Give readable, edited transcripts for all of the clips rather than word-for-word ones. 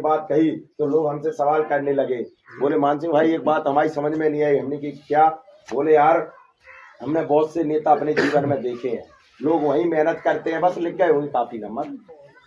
बात कही तो लोग हमसे सवाल करने लगे, बोले मान सिंह भाई एक बात हमारी समझ में नहीं आई। हमने की क्या? बोले यार हमने बहुत से नेता अपने जीवन में देखे हैं, लोग वही मेहनत करते हैं, बस लिख गए वही काफी नंबर।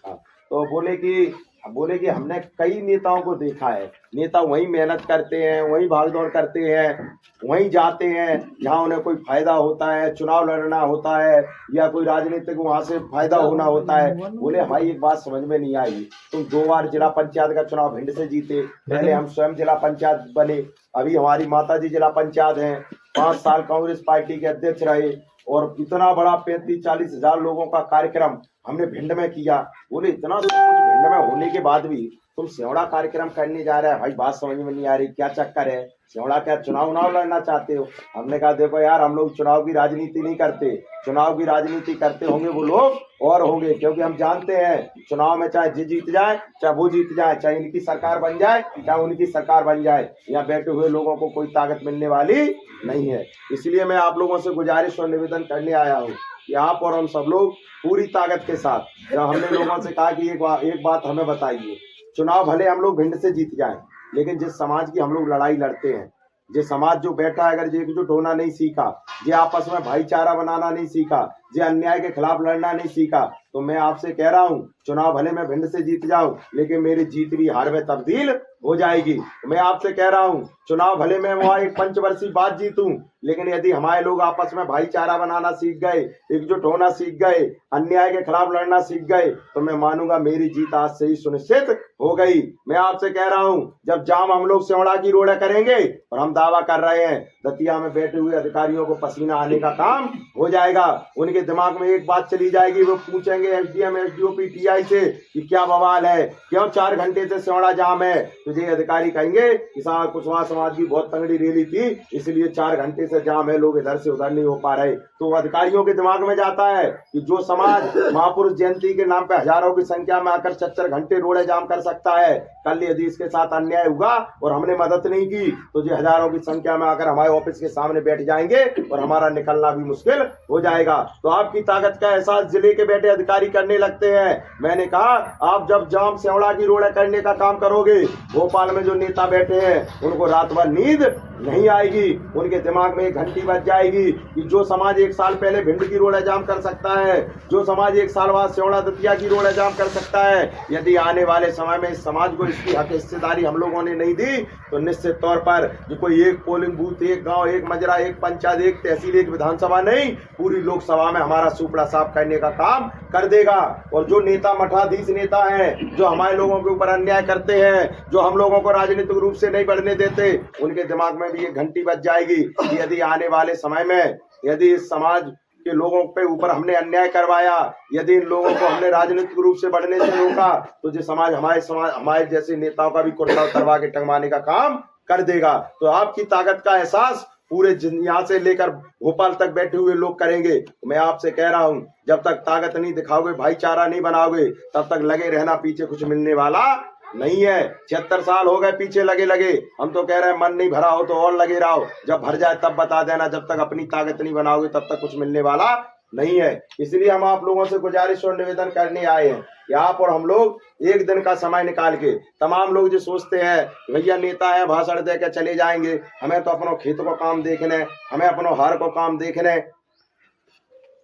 हाँ, तो बोले कि हमने कई नेताओं को देखा है, नेता वही मेहनत करते हैं, वही भागदौड़ करते हैं, वहीं जाते हैं जहां उन्हें कोई फायदा होता है, चुनाव लड़ना होता है या कोई राजनीतिक वहां से फायदा होना होता है। बोले हमारी एक बात समझ में नहीं आई, तुम 2 बार जिला पंचायत का चुनाव भिंड से जीते, पहले हम स्वयं जिला पंचायत बने, अभी हमारी माताजी जिला पंचायत हैं, 5 साल कांग्रेस पार्टी के अध्यक्ष रहे और इतना बड़ा 35-40 हजार लोगों का कार्यक्रम हमने भिंड में किया। बोले इतना सब कुछ भिंड में होने के बाद भी तुम सेवड़ा कार्यक्रम करने जा रहे हैं, भाई बात समझ में नहीं आ रही, क्या चक्कर है? सेवड़ा क्या चुनाव लड़ना चाहते हो? हमने कहा देखो यार हम लोग चुनाव की राजनीति नहीं करते, चुनाव की राजनीति करते होंगे वो लोग और होंगे, क्योंकि हम जानते हैं चुनाव में चाहे जी जीत जाए चाहे वो जीत जाए, चाहे इनकी सरकार बन जाए चाहे उनकी सरकार बन जाए, यहाँ बैठे हुए लोगों को कोई ताकत मिलने वाली नहीं है। इसलिए मैं आप लोगों से गुजारिश और निवेदन करने आया हूँ कि आप और हम सब लोग पूरी ताकत के साथ, जब हमने लोगों से कहा कि एक बात हमें बताइए, चुनाव भले हम लोग भिंड से जीत जाएं, लेकिन जिस समाज की हम लोग लड़ाई लड़ते हैं, जो समाज जो बैठा है, अगर एकजुट होना नहीं सीखा, जो आपस में भाईचारा बनाना नहीं सीखा, जो अन्याय के खिलाफ लड़ना नहीं सीखा, तो मैं आपसे कह रहा हूँ चुनाव भले मैं भिंड से जीत जाऊं, लेकिन मेरी जीत भी हार में तब्दील हो जाएगी। मैं आपसे कह रहा हूँ चुनाव भले मैं वहां एक पंचवर्षीय बाद जीतूं, लेकिन यदि हमारे लोग आपस में भाईचारा बनाना सीख गए, एकजुट होना सीख गए, अन्याय के खिलाफ लड़ना सीख गए, तो मैं मानूंगा मेरी जीत आज से ही सुनिश्चित हो गई। मैं आपसे कह रहा हूँ जब जाम हम लोग सेवड़ा की रोड करेंगे और हम दावा कर रहे हैं दतिया में बैठे हुए अधिकारियों को पसीना आने का काम हो जाएगा, उनके दिमाग में एक बात चली जाएगी, वो पूछेंगे एसडीएम एसडीओपी टीआई से कि क्या बवाल है, क्यों 4 घंटे से सेवड़ा जाम है? तुझे अधिकारी कहेंगे कि साहब कुशवाहा समाज की बहुत तगड़ी रैली थी इसलिए 4 घंटे से जाम है, लोग इधर से उधर नहीं हो पा रहे। तो अधिकारियों के दिमाग में जाता है कि जो समाज महापुरुष जयंती के नाम पे हजारों की संख्या में आकर 4 घंटे रोडे जाम कर सकता है, कल यदि इसके साथ अन्याय हुआ और हमने मदद नहीं की तो जो हजारों की संख्या में आकर हमारे ऑफिस के सामने बैठ जाएंगे और हमारा निकलना भी मुश्किल हो जाएगा। तो आपकी ताकत का एहसास जिले के बैठे अधिकारी करने लगते हैं। मैंने कहा आप जब जाम सेवड़ा की रोड करने का काम करोगे, भोपाल में जो नेता बैठे हैं उनको रात भर नींद नहीं आएगी, उनके दिमाग में एक घंटी बज जाएगी कि जो समाज 1 साल पहले भिंड की रोड जाम कर सकता है, जो समाज 1 साल बाद सेवड़ा दतिया की रोड जाम कर सकता है, यदि आने वाले समय में इस समाज को इसकी हक हिस्सेदारी हम लोगों ने नहीं दी तो निश्चित तौर पर जो कोई एक पोलिंग बूथ, एक गांव, एक मजरा, एक पंचायत, एक तहसील, एक विधानसभा नहीं, पूरी लोकसभा में हमारा सुपड़ा साफ करने का काम कर देगा। और जो नेता मठाधीश नेता हैं, जो हमारे लोगों के ऊपर अन्याय करते हैं, जो हम लोगों को राजनीतिक रूप से नहीं बढ़ने देते, उनके दिमाग में भी एक घंटी बज जाएगी कि यदि आने वाले समय में यदि इस समाज के लोगों पे ऊपर हमने अन्याय करवाया, यदि इन लोगों को हमने राजनीतिक रूप से बढ़ने से रोका, तो जो समाज हमारे जैसे नेताओं का भी कुर्ता उतरवा के टंगवाने का काम कर देगा। तो आपकी ताकत का एहसास पूरे यहाँ से लेकर भोपाल तक बैठे हुए लोग करेंगे। मैं आपसे कह रहा हूँ जब तक ताकत नहीं दिखाओगे, भाईचारा नहीं बनाओगे, तब तक लगे रहना, पीछे कुछ मिलने वाला नहीं है। 76 साल हो गए पीछे लगे, हम तो कह रहे हैं मन नहीं भरा हो तो और लगे रहो, जब भर जाए तब बता देना, जब तक अपनी ताकत नहीं बनाओगे तब तक कुछ मिलने वाला नहीं है। इसलिए हम आप लोगों से गुजारिश और निवेदन करने आए हैं कि आप और हम लोग एक दिन का समय निकाल के, तमाम लोग जो सोचते हैं भैया नेता है भाषण दे के चले जाएंगे, हमें तो अपनों खेतों को काम देखने, हमें अपनों हार को काम देखने,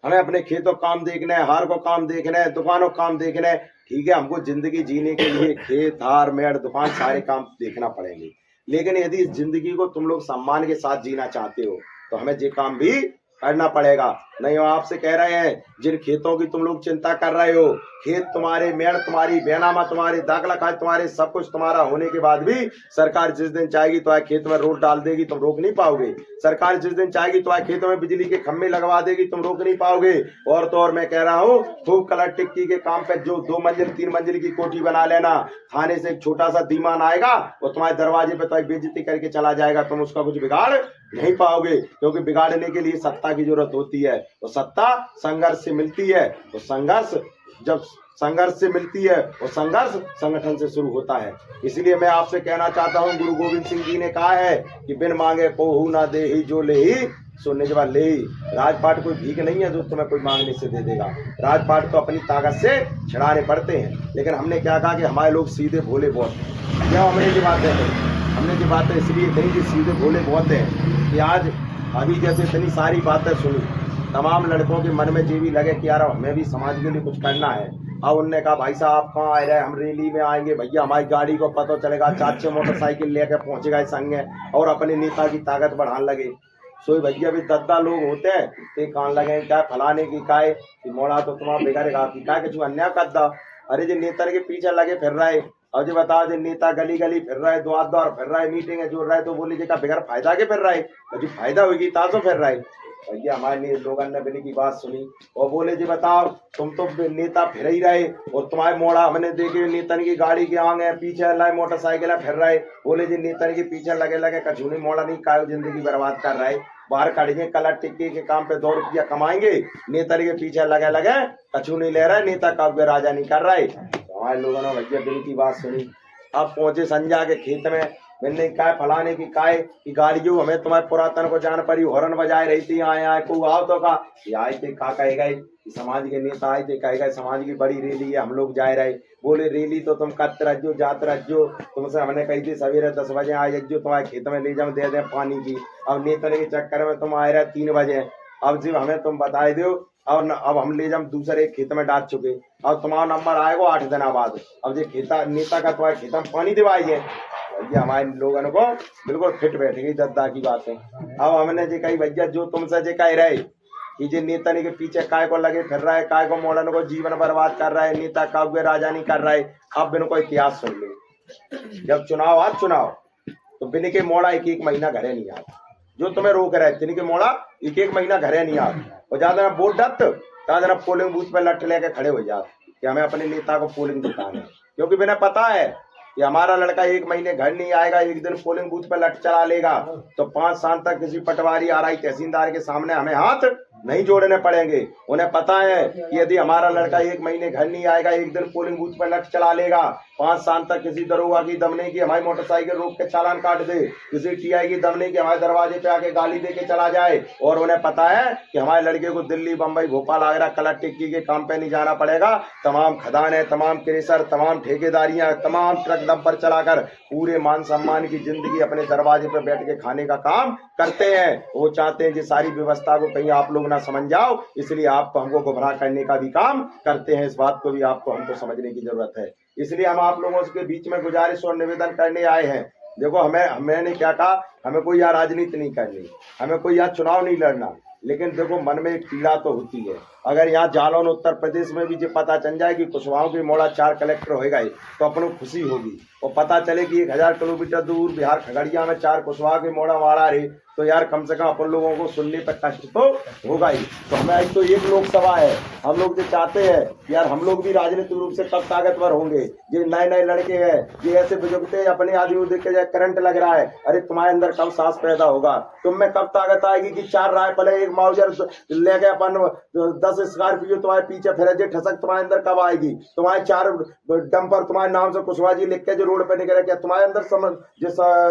हमें अपने खेतों काम देखने, हार को काम देखने, दुकानों को काम देखने, ठीक है हमको जिंदगी जीने के लिए खेत, हार, मेड़, दुकान सारे काम देखना पड़ेंगे, लेकिन यदि इस जिंदगी को तुम लोग सम्मान के साथ जीना चाहते हो तो हमें ये काम भी करना पड़ेगा। नहीं हो आपसे कह रहे हैं जिन खेतों की तुम लोग चिंता कर रहे हो, खेत तुम्हारे, मेड़ तुम्हारी, बेनामा तुम्हारे, दाखला खाद तुम्हारे, सब कुछ तुम्हारा होने के बाद भी सरकार जिस दिन चाहेगी तो खेत में रोड डाल देगी, तुम रोक नहीं पाओगे। सरकार जिस दिन चाहेगी तो खेतों में बिजली के खंभे लगवा देगी, तुम रोक नहीं पाओगे। और तो और मैं कह रहा हूँ खूब कलर टिक्की के काम पे जो 2 मंजिल 3 मंजिल की कोठी बना लेना, थाने से एक छोटा सा दीवान आएगा और तुम्हारे दरवाजे पे तुम्हारी बेइज्जती करके चला जाएगा, तुम उसका कुछ बिगाड़ नहीं पाओगे, क्योंकि बिगाड़ने के लिए सत्ता की जरूरत होती है, तो सत्ता संघर्ष से मिलती है, तो संघर्ष जब संघर्ष से मिलती है और संघर्ष संगठन से शुरू होता है। इसलिए मैं आपसे कहना चाहता हूँ, गुरु गोविंद सिंह जी ने कहा है कि बिन मांगे कोहू ना दे ही, जो ले ही सो निजवा ले ही। राजपाट कोई भीख नहीं है जो तुम्हें कोई मांगने से दे देगा। राजपाट तो अपनी ताकत से छिड़ाने पड़ते हैं। लेकिन हमने क्या कहा कि हमारे लोग सीधे भोले बहुत हैं। क्या हमने ये बातें कही? हमने ये बातें इसलिए कही कि सीधे भोले बहुत हैं कि आज अभी जैसे इतनी सारी बातें सुनी, तमाम लड़कों के मन में ये भी लगे कि यार हमें भी समाज के लिए कुछ करना है। अब उनने कहा भाई साहब आप कहाँ आ रहे हैं, हम रैली में आएंगे। भैया हमारी गाड़ी को पता चलेगा, 4-6 मोटरसाइकिल लेकर पहुंचेगा इस संग और अपने नेता की ताकत बढ़ाने लगे। सो भैया भी 10 लोग होते हैं तो कान लगे क्या फलाने की काय कि मोड़ा तो तुम्हारा बिगड़ेगा कि क्या कुछ अन्याय कर दा। अरे जो नेता के पीछे लगे फिर रहा है, और जो बताओ जो नेता गली गली फिर रहा है, द्वार द्वार फिर रहा है, मीटिंग है जोड़ रहा है, तो बोले जी का बिगड़ फायदा के फिर रहा है, जो फायदा होगी ता तो फिर रहा है। भैया हमारे लोगों ने बिनी की बात सुनी और बोले जी बताओ तुम तो नेता फिर ही रहे और तुम्हारे मोड़ा हमने देखे नेता की गाड़ी के आगे पीछे लाए मोटरसाइकिल फिर रहे। बोले जी नेता के पीछे लगे लगे कछूनी मोड़ा नहीं का जिंदगी बर्बाद कर रहा है। बाहर कड़िए कलर टिक्की के काम पे 2 रुपया कमाएंगे, नेता के पीछे लगे लगे कछू नहीं ले रहा है, नेता का राजा नहीं कर रहा है। हमारे लोगों ने भैया बिनी की बात सुनी। अब पहुंचे संजय के खेत में, मैंने काय फलाने की काय की गाड़ी जो हमें तुम्हारे पुरातन को जान पड़ी हॉर्न बजाए रही थी, आए को आओ तो का आए थे का कहेगा समाज के नेता आए थे, कहेगा समाज की बड़ी रैली है हम लोग जा रहे। बोले रैली तो तुम करते रहो जाते रहो, तुमसे हमने कही थी सवेरे 10 बजे आए जो तुम्हारे खेत में ले जाओ दे दे पानी की। अब नेता के चक्कर में तुम आए रहे 3 बजे। अब जब हमें तुम बताए दो अब हम ले जाओ दूसरे खेत में डाल चुके। अब तुम्हारा नंबर आएगा 8 दिन बाद। अब जो खेता नेता का तुम्हारे खेत में पानी दिवाइए। भैया हमारे लोगों को बिल्कुल फिट बैठ गई दद्दा की बातें। अब हमने जी कही भैया जो तुमसे जे कह रहे कि जे नेता के पीछे काय को लगे फिर रहा है, काय को मॉडर्न को जीवन बर्बाद कर रहा है, नेता का राजा नहीं कर रहा है। अब इनको इतिहास सुन ले, जब चुनाव आज चुनाव तो बिन के मोड़ा 1-1 महीना घरे नहीं आता। जो तुम्हें रोक रहे बिन के मोड़ा 1-1 महीना घरे नहीं आता और ज्यादा वोट डत ज्यादा पोलिंग बूथ पे लट लेके खड़े हो जाते कि हमें अपने नेता को पोलिंग जिताना है। क्योंकि बिना पता है कि हमारा लड़का 1 महीने घर नहीं आएगा, एक दिन पोलिंग बूथ पे लट चला लेगा तो 5 साल तक किसी पटवारी आरआई तहसीलदार के सामने हमें हाथ नहीं जोड़ने पड़ेंगे। उन्हें पता है कि यदि हमारा लड़का 1 महीने घर नहीं आएगा, एक दिन पोलिंग बूथ पर लट चला लेगा, 5 साल तक किसी दरोगा की दम नहीं की हमारी मोटरसाइकिल रोक के चालान काट दे, किसी टीआई की दम नहीं की हमारे दरवाजे पे आके गाली दे के चला जाए। और उन्हें पता है कि हमारे लड़के को दिल्ली बम्बई भोपाल आगरा कलर टिक्की के काम पे नहीं जाना पड़ेगा। तमाम खदान है, तमाम क्रेशर, तमाम ठेकेदारियां, तमाम ट्रक दम चलाकर पूरे मान सम्मान की जिंदगी अपने दरवाजे पर बैठ के खाने का काम करते हैं। वो चाहते हैं कि सारी व्यवस्था को कहीं आप लोग ना समझ जाओ, इसलिए आपको हमको गुमराह करने का भी काम करते हैं। इस बात को भी आपको हमको समझने की जरूरत है। इसलिए हम आप लोगों के बीच में गुजारिश और निवेदन करने आए हैं। देखो मैंने क्या कहा, हमें कोई यहाँ राजनीति नहीं करनी, हमें कोई यहाँ चुनाव नहीं लड़ना, लेकिन देखो मन में एक पीड़ा तो होती है। अगर यहाँ जालौन उत्तर प्रदेश में भी जो पता चल जाए कि कुशवाहों के मोड़ा 4 कलेक्टर होएगा तो अपनों को खुशी होगी। और पता चले कि 1000 किलोमीटर दूर बिहार खगड़िया में 4 कुशवाहा के मोड़ा मारा रहे तो यार कम से कम अपन लोगों को सुनने पर कष्ट तो होगा ही। तो हमें आज तो एक लोकसभा है, हम लोग जो चाहते हैं यार हम लोग भी राजनीतिक रूप से कब ताकतवर होंगे। ये नए लड़के हैं, ये ऐसे बुजुर्ग अपने आदमी देख के करंट लग रहा है, अरे तुम्हारे अंदर कब सांस पैदा होगा, तुम में कब ताकत आएगी कि 4 राइफल एक माउजर लेके अपन 10 स्कॉर्पियो तुम्हारे पीछे फिर जे ठसक तुम्हारे अंदर कब आएगी। तुम्हारे 4 डंपर तुम्हारे नाम से कुशवाहा जी लिख के जो रोड पे निकले, क्या तुम्हारे अंदर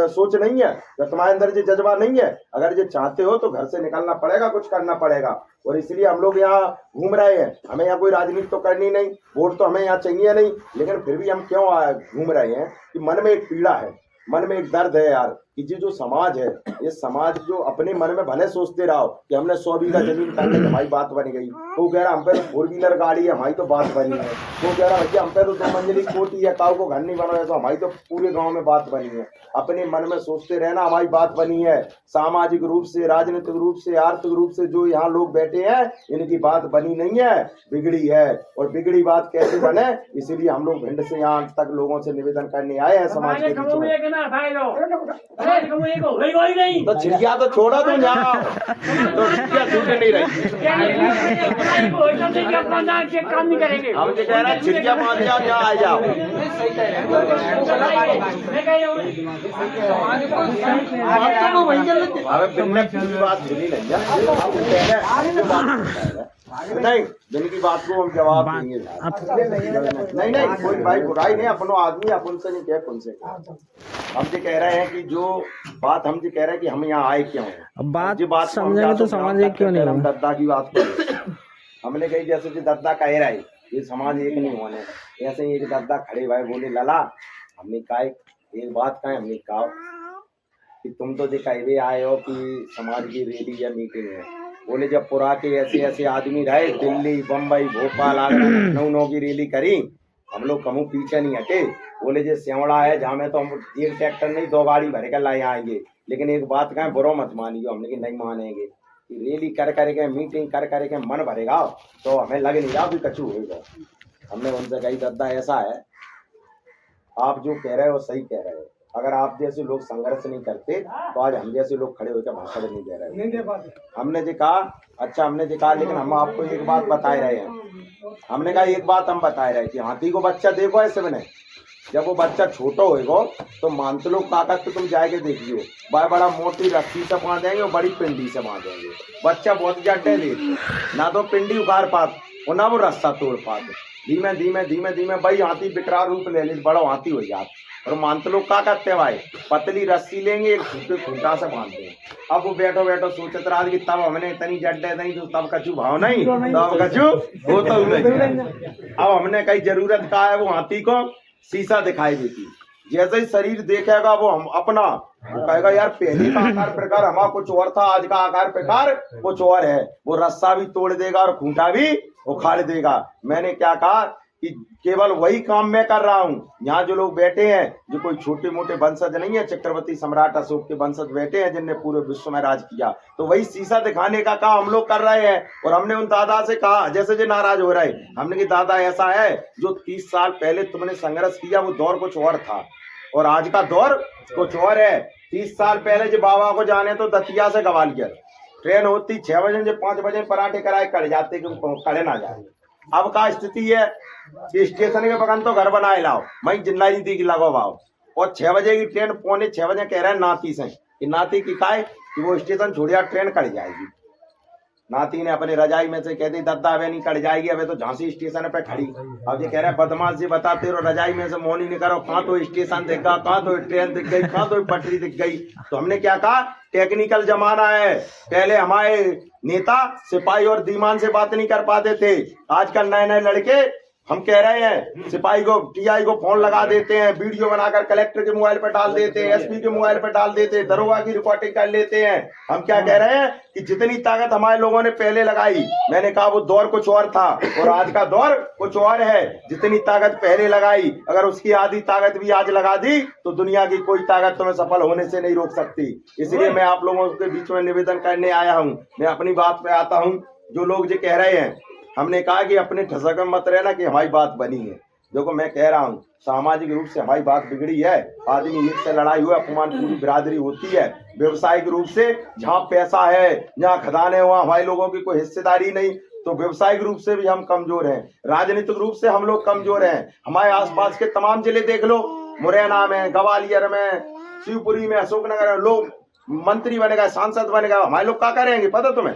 सोच नहीं है, या तुम्हारे अंदर जो जज्बा नहीं है। अगर ये चाहते हो तो घर से निकलना पड़ेगा, कुछ करना पड़ेगा। और इसलिए हम लोग यहाँ घूम रहे हैं। हमें यहाँ कोई राजनीति तो करनी नहीं, वोट तो हमें यहाँ चाहिए नहीं, लेकिन फिर भी हम क्यों घूम रहे हैं कि मन में एक पीड़ा है, मन में एक दर्द है यार कि जो समाज है, ये समाज जो अपने मन में भले सोचते रहो कि हमने 100 बीघा जमीन करने की हमारी बात बन गई, वो कह रहा हम पे तो 4 व्हीलर गाड़ी है हमारी तो बात बनी है, वो कह रहा भैया हम पे तो 2 मंजिली कोठी है, काऊ को घर नहीं बना है तो हमारी तो पूरे गांव में बात बनी है। अपने मन में सोचते रहना हमारी बात बनी है। सामाजिक रूप से, राजनीतिक रूप से, आर्थिक रूप से जो यहाँ लोग बैठे हैं इनकी बात बनी नहीं है, बिगड़ी है। और बिगड़ी बात कैसे बने, इसीलिए हम लोग भिंड से यहाँ तक लोगों से निवेदन करने आए हैं समाज के बीच में। तो छिड़किया तो छोड़ो तुम यहाँ, तो छिड़किया छूटे नहीं रही। हम जो कह रहे हैं छिड़किया मान जाओ, यहाँ आ जाओ। हमें बिल्कुल पूरी बात सुनी नहीं है। नहीं, दिन की बात को हम जवाब देंगे। नहीं नहीं, कोई भाई बुराई नहीं, अपनो आदमी अपन से नहीं कह, कौन से हम जी कह रहे हैं कि जो बात हम जी कह रहे हैं कि हम यहाँ आए क्यों हैं। अब बात बात समझेंगे तो समाज एक क्यों नहीं हम होगा। दद्दा की बात करें, हमने कही जैसे जो दद्दा कह रहा है ये समाज एक नहीं होने, ऐसे ही एक दद्दा खड़े भाई बोले लला, हमने कहा एक बात कहा, हमने कहा कि तुम तो दिखाई आए हो कि समाज की रैली या मीटिंग है। बोले जब पुरा के ऐसे ऐसे आदमी रहे, दिल्ली बम्बई भोपाल आगरा लखनऊ की रैली करी, हम लोग कमू पीछे नहीं हटे। बोले जो स्यावड़ा है जहाँ में तो हम एक ट्रैक्टर नहीं 2 गाड़ी भर कर लाए आएंगे, लेकिन एक बात कहें बुरा मत मानियो, हमने कि नहीं मानेंगे कि रैली कर करके मीटिंग कर करके मन भरेगा तो हमें लग नहीं रहा भी कछु होगा। हमने उनसे कही दद्दा ऐसा है, आप जो कह रहे हो सही कह रहे हो, अगर आप जैसे लोग संघर्ष नहीं करते तो आज हम जैसे लोग खड़े होकर भाषण नहीं दे रहे। हमने जो कहा अच्छा, हमने जो कहा लेकिन हम आपको एक बात बता रहे हैं। हमने कहा एक बात हम बता रहे हैं कि हाथी को बच्चा देखो ऐसे बने, जब वो बच्चा छोटा होएगा तो मानते लोग ताकत तो तुम जाके देखियो, बड़ा मोटी रस्सी से बांधेंगे और बड़ी पिंडी से बांधेंगे, बच्चा बहुत जड्डे ले ना तो पिंडी उखाड़ पात और ना वो रस्सा तोड़ पाते, धीमे धीमे धीमे धीमे भाई हाथी विकराल रूप ले ले, बड़ा हाथी हो जाता। और मानते लोग क्या करते हैं भाई, पतली रस्सी लेंगे एक छोटे खूंटा से बांधते हैं। अब वो बैठो बैठो सोचते रहा कि तब हमने इतनी जड्डे नहीं तो तब कछु भाव नहीं, तब कछु वो तो अब हमने कहीं जरूरत का है वो हाथी को शीशा दिखाई देती, जैसे ही शरीर देखेगा वो हम अपना वो कहेगा यार पहले का आकार प्रकार हमारा कुछ और था, आज का आकार प्रकार कुछ और है। वो रस्सा भी तोड़ देगा और खूंटा भी उखाड़ देगा। मैंने क्या कहा कि केवल वही काम मैं कर रहा हूँ, यहाँ जो लोग बैठे हैं जो कोई छोटे मोटे वंशज नहीं है, चक्रवर्ती सम्राट अशोक के वंशज बैठे हैं जिनने पूरे विश्व में राज किया, तो वही शीशा दिखाने का काम हम लोग कर रहे हैं। और हमने उन दादा से कहा जैसे जो नाराज हो रहे, हमने कि दादा ऐसा है जो 30 साल पहले तुमने संघर्ष किया वो दौर कुछ और था और आज का दौर कुछ और है। 30 साल पहले जो बाबा को जाने तो दतिया से ग्वालियर ट्रेन होती 6 बजे, जो 5 बजे पराठे कराए कड़ जाते कड़े ना जाए। अब का स्थिति है कि स्टेशन के बगल तो घर बनाए लाओ, वही जिंदा जी की लगो भाव, और 6 बजे की ट्रेन 5:45 बजे कह रहे हैं नाती से कि नाती की काय कि वो स्टेशन छोड़िया ट्रेन कट जाएगी। नाती ने अपने रजाई में से कह दी दद्दा अबे नहीं कट जाएगी, अबे तो झांसी स्टेशन पे खड़ी। अब ये कह रहे हैं बदमाश जी बताते रहो, रजाई में से मोनी नहीं करो, कहाँ तो स्टेशन दिख गया, कहाँ तो ट्रेन दिख गई, कहाँ तो पटरी दिख गई। तो हमने क्या कहा टेक्निकल जमाना है, पहले हमारे नेता सिपाही और दीवान से बात नहीं कर पाते थे, आजकल नए नए लड़के हम कह रहे हैं सिपाही को टीआई को फोन लगा देते हैं, वीडियो बनाकर कलेक्टर के मोबाइल पर डाल देते हैं, एसपी के मोबाइल पर डाल देते हैं, दरोगा की रिकॉर्डिंग कर लेते हैं। हम क्या कह रहे हैं कि जितनी ताकत हमारे लोगों ने पहले लगाई, मैंने कहा वो दौर कुछ और था और आज का दौर कुछ और है। जितनी ताकत पहले लगाई अगर उसकी आधी ताकत भी आज लगा दी तो दुनिया की कोई ताकत तुम्हें सफल होने से नहीं रोक सकती। इसलिए मैं आप लोगों के बीच में निवेदन करने आया हूँ। मैं अपनी बात पे आता हूँ। जो लोग जो कह रहे हैं, हमने कहा कि अपने ठसक में मत रहना कि हमारी बात बनी है। देखो मैं कह रहा हूँ सामाजिक रूप से हमारी बात बिगड़ी है, आदमी एक से लड़ाई हुआ अपमान पूरी बिरादरी होती है। व्यवसायिक रूप से जहाँ पैसा है, जहाँ खदाने हुआ हमारे लोगों की कोई हिस्सेदारी नहीं, तो व्यवसायिक रूप से भी हम कमजोर हैं, राजनीतिक रूप से हम लोग कमजोर हैं। हमारे आसपास के तमाम जिले देख लो, मुरैना में, ग्वालियर में, शिवपुरी में, अशोकनगर में लोग मंत्री बनेगा, सांसद बनेगा, हमारे लोग क्या करेंगे पता तुम्हें?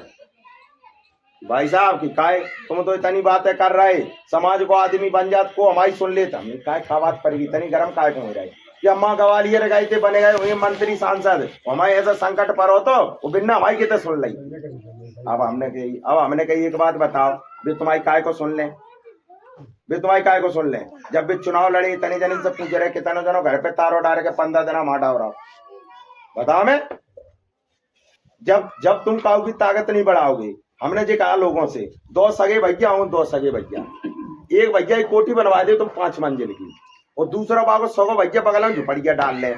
भाई साहब की काय तुम तो इतनी बातें कर रहे, समाज को आदमी बन जात को हमारी सुन लेता, हमें काय खा बात पड़ेगी, इतनी गर्म काय को हो रही कि अम्मा ग्वालियर गए थे बने गए वही मंत्री सांसद, हमारे ऐसा संकट पर हो तो वो बिना हमारी कितने सुन ली। अब हमने कही एक बात बताओ, भी तुम्हारी काय को सुन ले, भी तुम्हारी काय को सुन ले। जब भी चुनाव लड़े इतने जन से पूछ रहे कितने जनों घर पे तारो डाल के 15 दिन माटा हो रहा, बताओ मैं जब तुम कहोगी ताकत नहीं बढ़ाओगे। हमने जो कहा लोगों से, 2 सगे भैया हूँ, 2 सगे भैया, एक भैया एक कोठी बनवा दे तुम 5 मंजिल की, और दूसरा बाबू 100 भैया बगल में झुपड़िया डाल ले।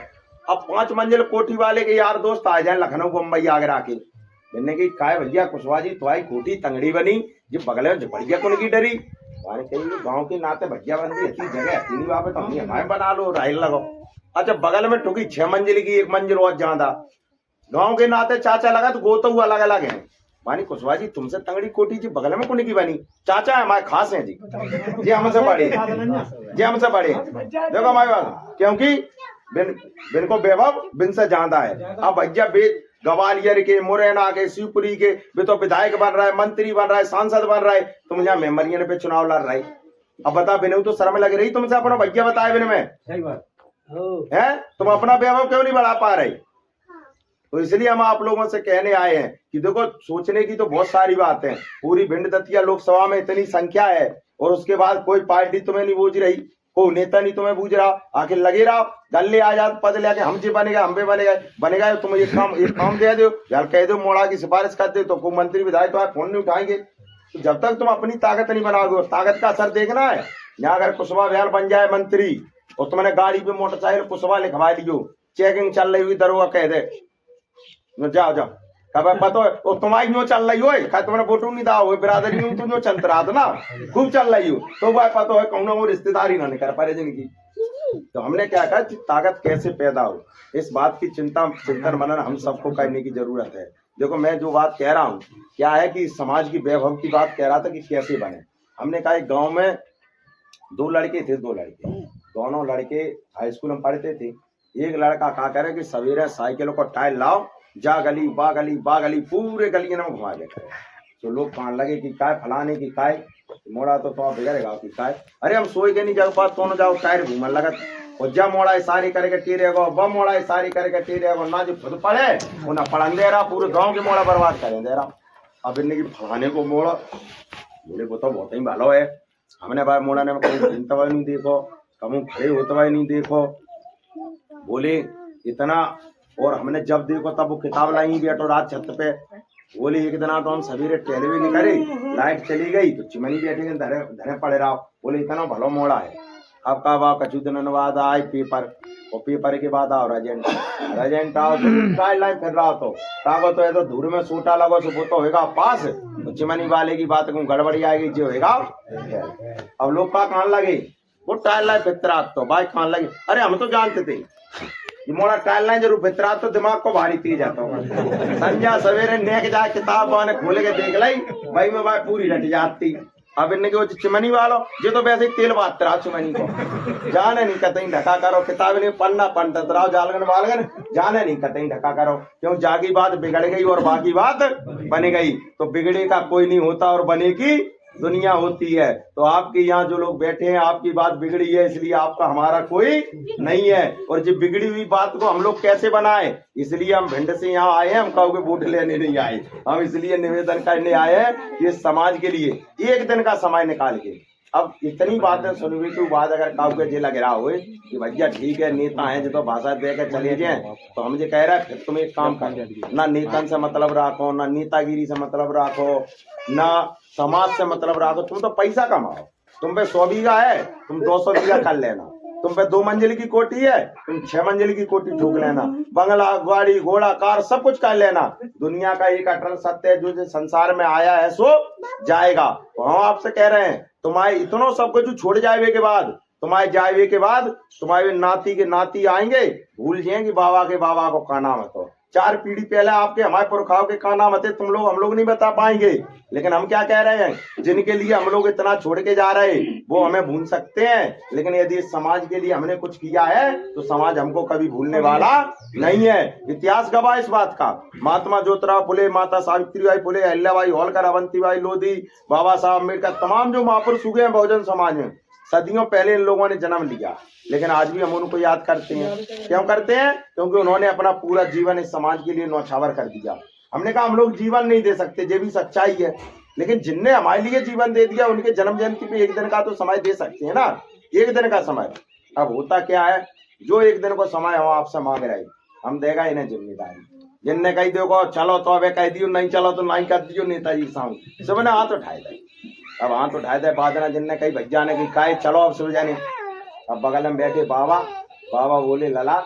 अब 5 मंजिल कोठी वाले के यार दोस्त आ जाए लखनऊ बम्बई आगरा के, मैंने की काय भैया कुशवाहा जी तुम्हारी कोठी तंगड़ी बनी, जो बगल में झुपड़िया को नहीं डरी, हमारे कहीं गाँव के नाते भैया बंदी अच्छी जगह अकेली वहां पे तो हम हमारे बना लो राइल लगाओ। अच्छा बगल में ठुकी 6 मंजिल की, 1 मंजिल और ज्यादा, गाँव के नाते चाचा लगा तो गोतो हुआ अलग अलग है। मानी कुशवाहा जी तुमसे तंगड़ी कोठी जी बगल में कुनी की बनी, चाचा है हमारे खास हैं जी हमसे बड़े, जी हमसे बड़े। देखो हमारी बात, क्योंकि बिन को बेवब बिन से ज्यादा है। अब भैया ग्वालियर के, मुरैना के, शिवपुरी के, वे तो विधायक बन रहा है, मंत्री बन रहा है, सांसद बन रहा है, तुम यहाँ मेमरियन पे चुनाव लड़ रहे। अब बता बिना तो शर्म लग रही तुमसे, अपना भैया बताए बिना में सही बात है, तुम अपना वैभव क्यों नहीं बढ़ा पा रहे? तो इसलिए हम आप लोगों से कहने आए हैं कि देखो, सोचने की तो बहुत सारी बात है। पूरी भिंड दतिया लोकसभा में इतनी संख्या है और उसके बाद कोई पार्टी तुम्हें नहीं बूझ रही, कोई नेता नहीं तुम्हें बूझ रहा। आखिर लगे रहो, गले आजाद पद लेके हम जी बनेगा, हम भी बनेगा। तुम एक काम दे दो यार, कह दो मोड़ा की सिफारिश करते तो कोई मंत्री विधायक तो फोन नहीं उठाएंगे। तो जब तक तुम अपनी ताकत नहीं बनाओगे, ताकत का असर देखना है। यहाँ अगर कुशवाहा बयाल बन जाए मंत्री और तुमने गाड़ी पे मोटरसाइकिल कुशवाहा लिखवा लियो, चेकिंग चल रही हुई, दरोगा कह दे जाओ जाओ, कब पता है वो तुम्हारी यूं चल रही हो, तुमने वोटू नहीं दाओ बिरादरी में तुम जो चलत रहा था ना, खूब चल रही हो, तो वह पता है कहूँ वो रिश्तेदारी ना कर पाए जिनकी। तो हमने क्या कहा, ताकत कैसे पैदा हो, इस बात की चिंतन मनन हम सबको करने की जरूरत है। देखो, मैं जो बात कह रहा हूँ क्या है कि समाज की वैभव की बात कह रहा था कि कैसे बने। हमने कहा एक गाँव में दो लड़के थे, दोनों लड़के हाई स्कूल में पढ़ते थे। एक लड़का क्या करे कि सवेरे साइकिलों को टायर लाओ, जा गली बा गली पूरे गली में घुमा देते। तो लोग कहने लगे कि काय फलाने की काय मोड़ा तो बिगड़ेगा कि काय, अरे हम सोए के नहीं जाओ पास तो जाओ, टायर घूमने लगत और जब मोड़ा सारी करके टेरेगा, बम मोड़ा सारी करके टेरेगा, ना जो खुद पढ़े वो ना पढ़न दे रहा, पूरे गाँव के मोड़ा बर्बाद करें दे रहा। अब इनने की फलाने को मोड़ा, बोले वो तो बहुत ही भालो है। हमने भाई मोड़ा ने कहूँ नहीं देखो, कहूँ खड़े होता नहीं देखो, बोले इतना। और हमने जब देखो तब वो किताब लाई बैठो रात छत पे। बोले एक दिन तो हम सवेरे टहले भी नहीं करे, लाइट चली गई तो चिमनी बैठे धरे पड़े रहा। बोले इतना भलो मोड़ा है। अब का कछु दिन बाद आए पेपर, और पेपर के बाद आओ रजेंट आओ गाइडलाइन फिर रहा तो कागो तो है तो धूर में सूटा लगो सो तो होगा पास, तो चिमनी वाले की बात को गड़बड़ी आएगी जो होगा। अब लोग का कहने लगे वो टाइल लाइन फितरा, तो भाई कहने लगे अरे हम तो जानते थे मोड़ा टाइल लाइन जरूर फितरा, तो दिमाग को भारी तेज आता होगा। संजा सवेरे नेक जाए किताब ने खोले के देख लाई भाई में भाई पूरी रट जाती। अब इनके वो चिमनी वालो जो तो वैसे ही तेल बात रहा चिमनी को, जाने नहीं कतई ढका करो, किताब नहीं पन्ना पंडित राव जालगन वालगन, जाने नहीं कतई ढका करो। क्यों जागी बात बिगड़ गई और बाकी बात बन गई, तो बिगड़े का कोई नहीं होता और बने की दुनिया होती है। तो आपके यहाँ जो लोग बैठे हैं आपकी बात बिगड़ी है, इसलिए आपका हमारा कोई नहीं है। और जब बिगड़ी हुई बात को हम लोग कैसे बनाए, इसलिए हम भिंड से यहाँ आए हैं। हम कहोगे वोट लेने नहीं आए, हम इसलिए निवेदन करने आए हैं कि समाज के लिए एक दिन का समय निकाल के। अब इतनी बातें सुनने के बाद अगर कहोगे जे लग रहा हो कि भैया ठीक है नेता है जो तो भाषा देकर चले जाए, तो हम जो कह रहे हैं फिर तुम एक काम कर, ना नेतन से मतलब रखो, ना नेतागिरी से मतलब रखो, ना समाज से मतलब रखो। तुम तो पैसा कमाओ, तुम पे 100 बीघा है तुम 200 बीघा कर लेना, तुम पे 2 मंजिल की कोठी है तुम 6 मंजिल की कोठी ठोक लेना, बंगला गाड़ी घोड़ा कार सब कुछ कर लेना। दुनिया का एक अटल सत्य है जो संसार में आया है सो जाएगा। तो हम आपसे कह रहे हैं तुम्हारे इतनो सब कुछ छोड़ जाए के बाद, तुम्हारे जाए के बाद तुम्हारे नाती के नाती आएंगे, भूल जाएंगे बाबा के बाबा को का नाम है। तो 4 पीढ़ी पहले आपके हमारे पुरखाओं के का नाम है, तुम लोग हम लोग नहीं बता पाएंगे। लेकिन हम क्या कह रहे हैं, जिनके लिए हम लोग इतना छोड़ के जा रहे हैं वो हमें भूल सकते हैं, लेकिन यदि समाज के लिए हमने कुछ किया है तो समाज हमको कभी भूलने वाला नहीं है। इतिहास गवाह इस बात का। महात्मा ज्योतिराव फुले, माता सावित्रीबाई फुले, अहिल्याबाई होलकर, अवंतीबाई लोधी, बाबा साहब अम्बेडकर, तमाम जो महापुरुष हुए हैं बहुजन समाज में, सदियों पहले इन लोगों ने जन्म लिया। लेकिन आज भी हम उनको याद करते हैं। क्यों करते हैं? क्योंकि उन्होंने अपना पूरा जीवन इस समाज के लिए न्यौछावर कर दिया। हमने कहा हम लोग जीवन नहीं दे सकते, ये भी सच्चाई है, लेकिन जिनने हमारे लिए जीवन दे दिया उनके जन्म जयंती पे एक दिन का तो समय दे सकते हैं ना, एक दिन का समय। अब होता क्या है, जो एक दिन को समय हम आपसे मांग रहे हम देगा इन्हें जिम्मेदारी। जिनने कही देखो चलो तो अब कह दियो, नहीं चलो तो नहीं कर दियो, नेताजी साहब सबने हाथ उठाए थे। अब हाथ उठाए थे बाद में जिनने कही भैया ने कही चलो अब सुल जाने। अब बगल में बैठे बाबा बोले लला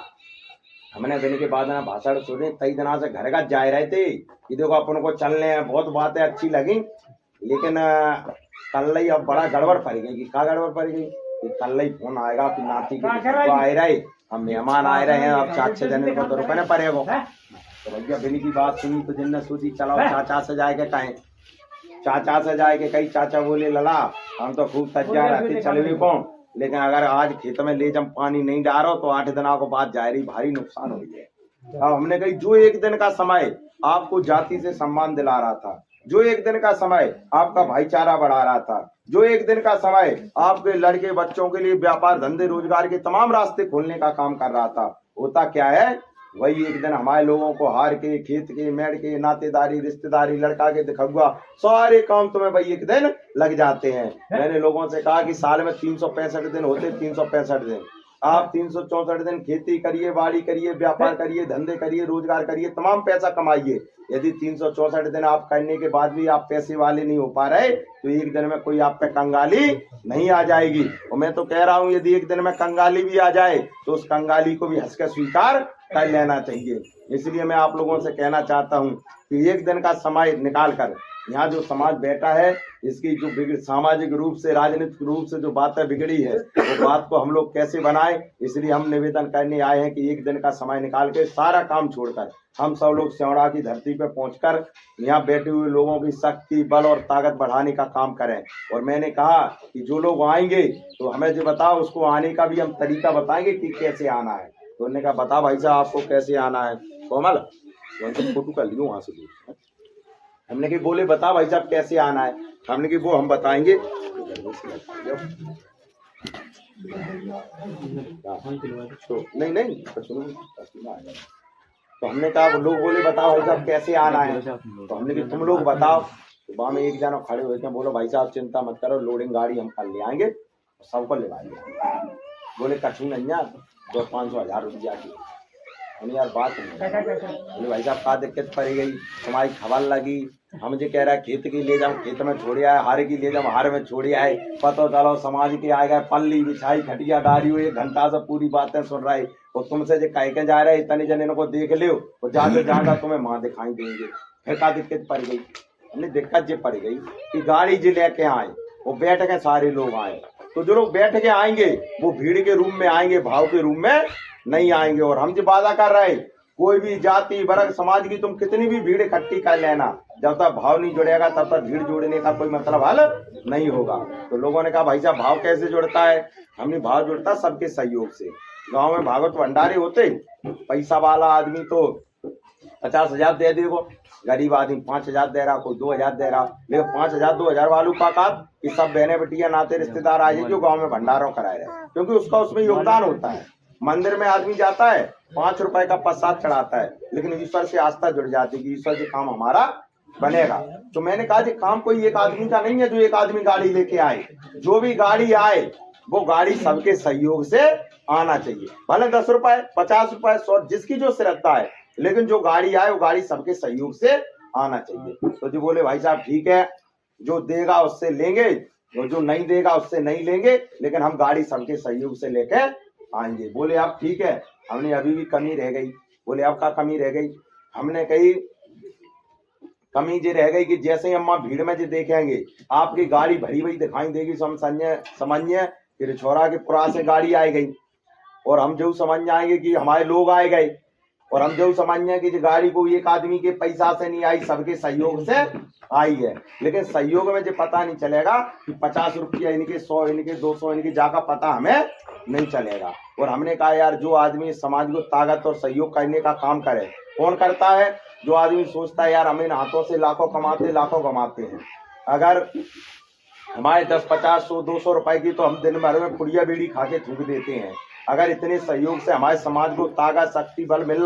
हमने दिन के बाद में भाषण सुने, कई दिनों से घर का जा रहे थे कि देखो अपन को चलने हैं, बहुत बातें अच्छी लगी, लेकिन कल ही अब बड़ा गड़बड़ पड़ गई। कि क्या गड़बड़ पड़ गई? कि कल ही फोन आएगा कि नाती के तो आए रहे, हम मेहमान आए रहे हैं, अब 4-6 जने को तो रुपये न पड़ेगा। तो भैया बिनी की बात सुनी तो जिनने सोची चलो चाचा से जाके कहें, चाचा से जाके कही। चाचा बोले लला हम तो खूब सज्जा रहते चले भी कौन, लेकिन अगर आज खेत में ले जब पानी नहीं डालो तो 8 दिनों को बाद जा रही भारी नुकसान हो गया। अब हमने कही जो एक दिन का समय आपको जाति से सम्मान दिला रहा था, जो एक दिन का समय आपका भाईचारा बढ़ा रहा था, जो एक दिन का समय आपके लड़के बच्चों के लिए व्यापार धंधे रोजगार के तमाम रास्ते खोलने का काम कर रहा था, होता क्या है वही एक दिन हमारे लोगों को हार के, खेत के, मेड़ के, नातेदारी, रिश्तेदारी, लड़का के दिखा सारे काम तुम्हें वही एक दिन लग जाते हैं। मैंने लोगों से कहा कि साल में 365 दिन होते, 365 दिन आप 364 दिन खेती करिए, बाड़ी करिए, व्यापार करिए, धंधे करिए, रोजगार करिए, तमाम पैसा कमाइए। यदि 364 दिन आप करने के बाद भी आप पैसे वाले नहीं हो पा रहे तो एक दिन में कोई आप पे कंगाली नहीं आ जाएगी। और मैं तो कह रहा हूँ यदि एक दिन में कंगाली भी आ जाए तो उस कंगाली को भी हंस कर स्वीकार कर लेना चाहिए। इसलिए मैं आप लोगों से कहना चाहता हूँ कि एक दिन का समय निकाल कर यहाँ जो समाज बैठा है इसकी जो सामाजिक रूप से, राजनीतिक रूप से जो बातें बिगड़ी है वो बात को हम लोग कैसे बनाएं, इसलिए हम निवेदन करने आए हैं कि एक दिन का समय निकाल के सारा काम छोड़कर हम सब लोग सेवड़ा की धरती पर पहुंचकर यहाँ बैठे हुए लोगों की शक्ति, बल और ताकत बढ़ाने का काम करें। और मैंने कहा कि जो लोग आएंगे तो हमें जो बताओ उसको आने का भी हम तरीका बताएंगे कि कैसे आना है। तो उन्होंने कहा बता भाई साहब आपको कैसे आना है। कोमल फोटो कर लियो वहां से। हमने कि बोले बता भाई साहब कैसे आना है। हमने कि वो हम बताएंगे। तो नहीं तो हमने कहा वो लोग बोले बताओ भाई साहब कैसे आना है। तो हमने कि तुम लोग बताओ। तो वहां में एक जना खड़े हुए थे, बोलो भाई साहब चिंता मत करो, लोडिंग गाड़ी हम कल ले आएंगे, सबको ले आएंगे। बोले कछु नहीं यार 200-500 रुपया की। हमने यार बात नहीं बोले भाई साहब का दिक्कत पड़ी गई, तुम्हारी खबर लगी, हम मुझे कह रहा है खेत की ले जाओ खेत में छोड़ आए, हारे की ले जाओ हारे में छोड़ आए, पता चलो समाज के आए गए, पल्ली बिछाई खटिया डारी हुई, 1 घंटा से पूरी बातें सुन रहे और तुमसे जो कह के जा रहे इतने जने को देख लियो और जाके जाकर तुम्हें वहां दिखाई देंगे। फिर का दिक्कत पड़ गई। हमने दिक्कत ये पड़ गई कि गाड़ी जो लेके आए वो बैठ के सारे लोग आए, तो जो लोग बैठ के आएंगे वो भीड़ के रूम में आएंगे, भाव के रूम में नहीं आएंगे। और हम जो वादा कर रहे कोई भी जाति वर्ग समाज की तुम कितनी भी भीड़ इकट्ठी कर लेना, जब तक भाव नहीं जुड़ेगा तब तक भीड़ जोड़ने का कोई मतलब हल नहीं होगा। तो लोगों ने कहा भाई साहब भाव कैसे जुड़ता है। हमने भाव जुड़ता सबके सहयोग से। गांव में भागवत भंडारे होते, पैसा वाला आदमी तो 50,000 दे देगो, गरीब आदमी 5,000 दे रहा, कोई 2,000 दे रहा, लेकिन 5,000-2,000 वालों का काम कि सब बहने बेटियां नाते रिश्तेदार आ जाए जो गाँव में भंडारों कराए रहे, क्योंकि उसका उसमें योगदान होता है। मंदिर में आदमी जाता है 5 रुपए का प्रसाद चढ़ाता है, लेकिन ईश्वर से आस्था जुड़ जाती है कि ईश्वर के काम हमारा बनेगा। तो मैंने कहा काम कोई एक आदमी का नहीं है जो एक आदमी गाड़ी लेके आए, जो भी गाड़ी आए वो गाड़ी सबके सहयोग से आना चाहिए, भले 10 रुपए 50 रुपए 100 जिसकी जो श्रद्धा है, लेकिन जो गाड़ी आए वो गाड़ी सबके सहयोग से आना चाहिए। तो जी बोले भाई साहब ठीक है, जो देगा उससे लेंगे, जो नहीं देगा उससे नहीं लेंगे, लेकिन हम गाड़ी सबके सहयोग से लेके आएंगे। बोले आप ठीक है। हमने अभी भी कमी रह गई। बोले आपका कमी रह गई। हमने कही कमी ये रह गई कि जैसे ही अम्मा भीड़ में जो देखेंगे आपकी गाड़ी भरी हुई दिखाई देगी, तो हम समझिए कि छोरा के पुरा से गाड़ी आई गई, और हम जो समझ जाएंगे कि हमारे लोग आए गए, और हम जो समझिए कि गाड़ी को एक आदमी के पैसा से नहीं आई, सबके सहयोग से आई है। लेकिन सहयोग में जो पता नहीं चलेगा कि 50 रुपया इनके, 100 इनके, 200 इनके, जाकर पता हमें नहीं चलेगा। और हमने कहा यार जो आदमी समाज को ताकत और सहयोग करने का काम करे, कौन करता है? जो आदमी सोचता है यार हम इन हाथों से लाखों कमाते लाखों कमाते हैं, अगर हमारे 10, 50, 100, 200 रुपए की तो हम दिन भर में पुड़िया बीड़ी खा के थूक देते हैं। अगर इतने सहयोग से हमारे समाज को ताकत शक्ति बल मिल